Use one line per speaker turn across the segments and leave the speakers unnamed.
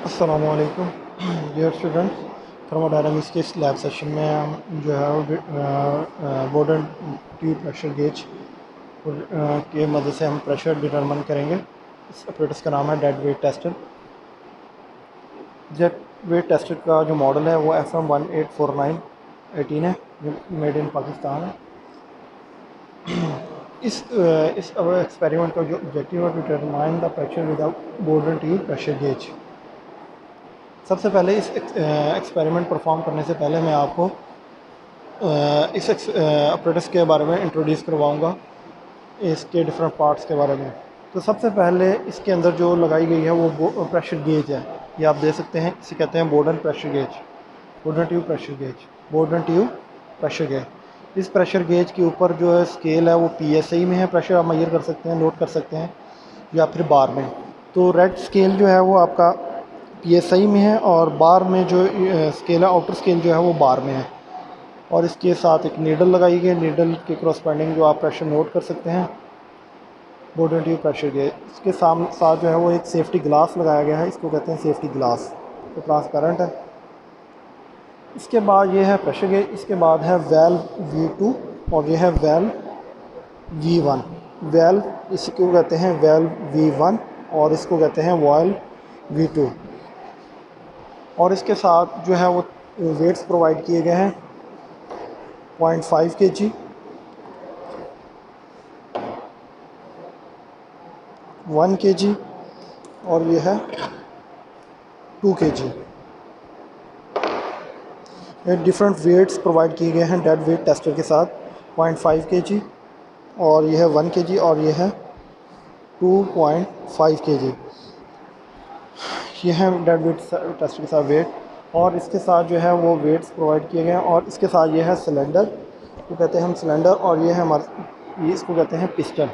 अस्सलामुअलैकुम dear students. Thermodynamics के इस लैब सेशन में हम जो है बोर्डन ट्यूब प्रेशर गेज के मदद से हम प्रेशर डिटरमिन करेंगे। इस अपरेटस का नाम है dead weight tester. Jet weight tester का जो मॉडल है वो FM184918 है, जो मेड इन पाकिस्तान है। इस एक्सपेरिमेंट का जो ऑब्जेक्टिव है, determine the pressure without Borden tube pressure gauge. सबसे पहले इस एक्सपेरिमेंट परफॉर्म करने से पहले मैं आपको इस अपरेटस के बारे में इंट्रोड्यूस करवाऊंगा, इसके डिफरेंट पार्ट्स के बारे में। तो सबसे पहले इसके अंदर जो लगाई गई है वो प्रेशर गेज है। ये आप देख सकते हैं, इसे कहते हैं Borden pressure gauge, Borden tube pressure gauge, Borden tube pressure gauge. इस प्रेशर गेज के ऊपर जो है स्केल है वो PSI में है, प्रेशर आप मेजर कर सकते हैं, नोट कर सकते हैं, या फिर बार में। तो रेड स्केल जो है वो आपका PSI में है, और बार में जो स्केल है, आउटर स्केल जो है वो बार में है। और इसके साथ एक नीडल लगाई गई है, नीडल के क्रॉसपेंडिंग जो आप प्रेशर नोट कर सकते हैं, बोर्डन ट्यूब प्रेशर गेज। इसके साथ जो है वो एक सेफ्टी ग्लास लगाया गया है, इसको कहते हैं सेफ्टी ग्लास, तो ट्रांसपेरेंट है। इसके बाद ये है प्रेशर गेज, इसके बाद है वेल्व V2, और ये है वेल्व V1। वेल्व इसको कहते हैं वेल्व V1, और इसको कहते हैं वाल्व V2। और इसके साथ जो है वो वेट्स प्रोवाइड किए गए हैं 0.5 kg, 1 kg, और ये है 2 kg। ये डिफरेंट वेट्स प्रोवाइड किए गए हैं डेड वेट टेस्टर के साथ, 0.5 kg, और ये है 1 kg, और ये है 2.5 kg। ये है डेड वेट टेस्टर के साथ वेट। और इसके साथ जो है वो वेट्स प्रोवाइड किए गए हैं। और इसके साथ ये है सिलेंडर, को कहते हैं हम सिलेंडर, और ये है हमारे, ये इसको कहते हैं पिस्टन।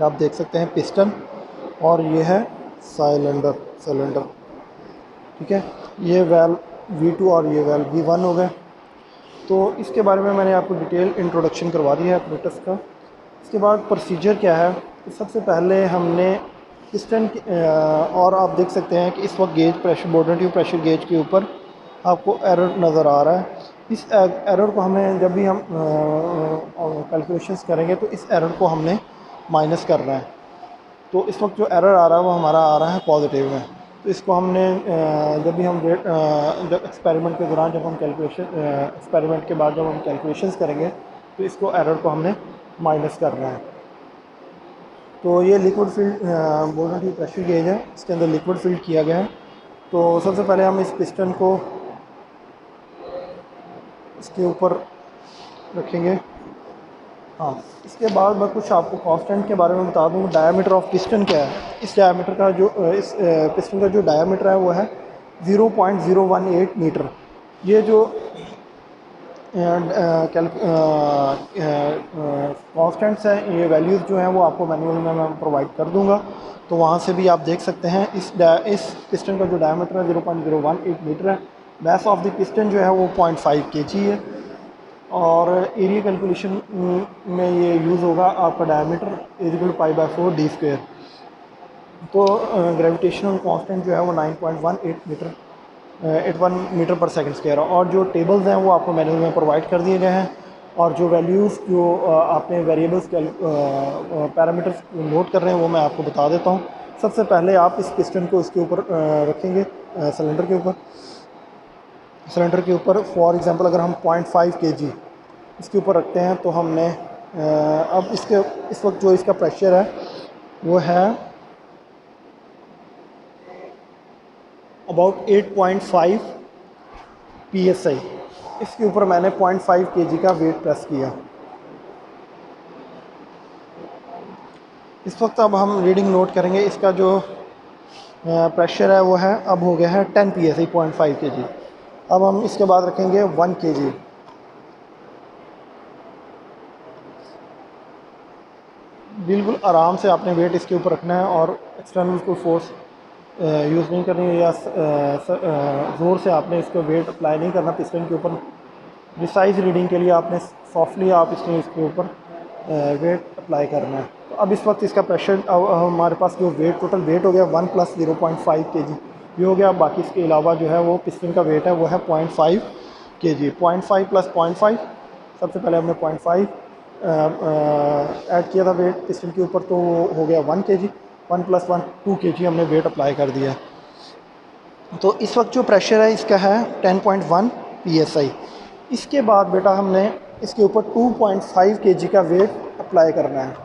आप देख सकते हैं पिस्टन, और ये है सिलेंडर। ठीक है, ये वेल्व V2 और ये वेल्व V1 हो गए। तो इसके बारे में मैंने आपको डिटेल इंट्रोडक्शन करवा दिया है अपरेटस का। इसके बाद प्रोसीजर क्या है, तो सबसे पहले हमने पिस्टन और आप देख सकते हैं कि इस वक्त gauge pressure, Borden tube pressure gauge के ऊपर आपको एरर नज़र आ रहा है। इस एरर को हमें, जब भी हम कैलकुलेशंस करेंगे, तो इस एरर को हमने माइनस करना है। तो इस वक्त जो एरर आ रहा है वो हमारा आ रहा है पॉजिटिव में। तो इसको हमने जब भी हम जब एक्सपेरिमेंट के दौरान, जब हम एक्सपेरिमेंट के बाद जब हम कैलकुलेशंस करेंगे, तो इसको एरर को हमने माइनस करना है। तो ये liquid field Borden tube pressure gauge है, इसके अंदर लिक्विड फील्ड किया गया है। तो सबसे पहले हम इस पिस्टन को इसके ऊपर रखेंगे। हाँ, इसके बाद मैं कुछ आपको कांस्टेंट के बारे में बता दूँ। डायामीटर ऑफ पिस्टन क्या है। इस डायामीटर का जो इस पिस्टन का जो डायामीटर है वो है 0.018 मीटर। ये जो कांस्टेंट्स हैं, ये वैल्यूज़ जो हैं वो आपको मैनुअल में मैं प्रोवाइड कर दूंगा, तो वहाँ से भी आप देख सकते हैं। इस पिस्टन का जो डायामीटर है 0.018 मीटर है। मास ऑफ द पिस्टन जो है वो 0.5 kg है। और एरिया कैलकुलेशन में ये यूज़ होगा आपका डायमीटर = π/4d²। तो ग्रेविटेशनल कांस्टेंट जो है वो 9.18 मीटर 81 मीटर पर सेकंड स्क्वायर। और जो टेबल्स हैं वो आपको मैनुअल में प्रोवाइड कर दिए गए हैं। और जो वैल्यूज़ जो आपने वेरिएबल्स पैरामीटर्स नोट कर रहे हैं वो मैं आपको बता देता हूँ। सबसे पहले आप इस पिस्टन को इसके ऊपर रखेंगे, सिलेंडर के ऊपर। फॉर एग्जांपल अगर हम 0.5 kg इसके ऊपर रखते हैं, तो हमने अब इस वक्त जो इसका प्रेशर है वो है अबाउट 8.5 PSI। इसके ऊपर मैंने 0.5 kg का वेट प्रेस किया। इस वक्त अब हम रीडिंग नोट करेंगे। इसका जो प्रेशर है वो है, अब हो गया है 10 PSI, 0.5 kg। अब हम इसके बाद रखेंगे 1 kg। बिल्कुल आराम से आपने वेट इसके ऊपर रखना है, और एक्सटर्नल कोई फोर्स यूज़ नहीं करनी है, या ज़ोर से आपने इसको वेट अप्लाई नहीं करना पिस्टन के ऊपर। प्रिसाइज रीडिंग के लिए आपने सॉफ्टली आप इसके ऊपर वेट अप्लाई करना है। तो अब इस वक्त इसका प्रेशर, अब हमारे पास जो वेट, टोटल वेट हो गया 1 + 0.5 kg। ये हो गया। बाकी इसके अलावा जो है वो पिस्टन का वेट है वो है 0.5 kg। 0.5 प्लस 0.5, सबसे पहले हमने 0.5 ऐड किया था वेट पिस्टन के ऊपर, तो हो गया 1 kg। 1 प्लस 1 2 kg हमने वेट अप्लाई कर दिया। तो इस वक्त जो प्रेशर है इसका है 10.1 psi। इसके बाद बेटा हमने इसके ऊपर 2.5 kg का वेट अप्लाई करना है।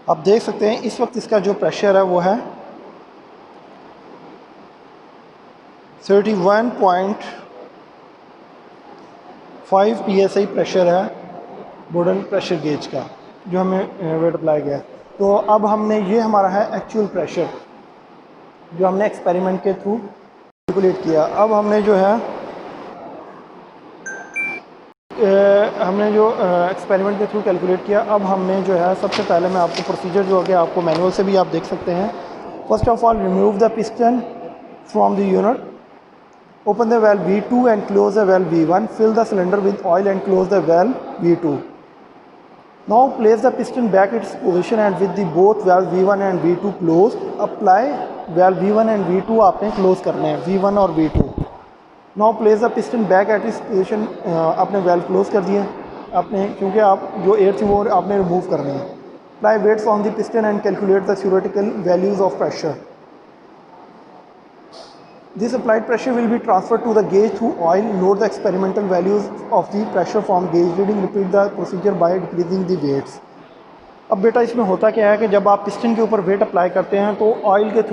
आप देख सकते हैं इस वक्त इसका जो प्रेशर है वो है 31.5 psi प्रेशर है बोर्डन प्रेशर गेज का, जो हमें वेट अप्लाई किया। तो अब हमने ये हमारा है एक्चुअल प्रेशर जो हमने एक्सपेरिमेंट के थ्रू कैलकुलेट किया। अब हमने जो है एक्सपेरिमेंट के थ्रू कैलकुलेट किया। अब हमने जो है सबसे पहले मैं आपको प्रोसीजर जो है आपको मैनुअल से भी आप देख सकते हैं। First of all remove the piston from the unit, open the valve V2 and close the valve V1, fill the cylinder with oil and close the valve V2. Now place the piston back its position and with the both valve V1 and V2 closed, apply valve V1 and V2 आपने close करने हैं, V1 और V2। Now place the piston back at its position, आपने valve close कर दिए आपने, क्योंकि आप जो एयर थी वो आपने remove करनी है। Apply weights on the piston and calculate the theoretical values of pressure. This applied pressure will be transferred to the gauge through oil. Note the experimental values of the pressure from gauge reading. Repeat the procedure by decreasing the weights. अब बेटा इसमें होता क्या है कि जब आप piston के ऊपर वेट अप्लाई करते हैं तो ऑयल के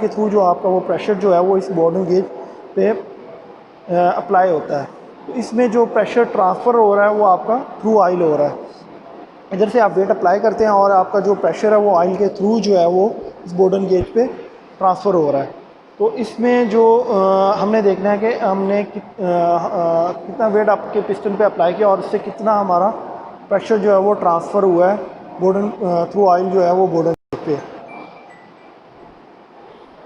थ्रू जो आपका वो प्रेशर जो है वो इस बोर्डन गेज पे अप्लाई होता है। तो इसमें जो प्रेशर ट्रांसफ़र हो रहा है वो आपका थ्रू ऑयल हो रहा है। इधर से आप वेट अप्लाई करते हैं और आपका जो प्रेशर है वो ऑयल के थ्रू जो है वो इस बोर्डन गेज पे ट्रांसफ़र हो रहा है। तो इसमें जो हमने देखना है कि हमने कितना वेट आपके पिस्टन पे अप्लाई किया और इससे कितना हमारा प्रेशर जो है वो ट्रांसफ़र हुआ है बोर्डन थ्रू ऑयल जो है वो बोर्डन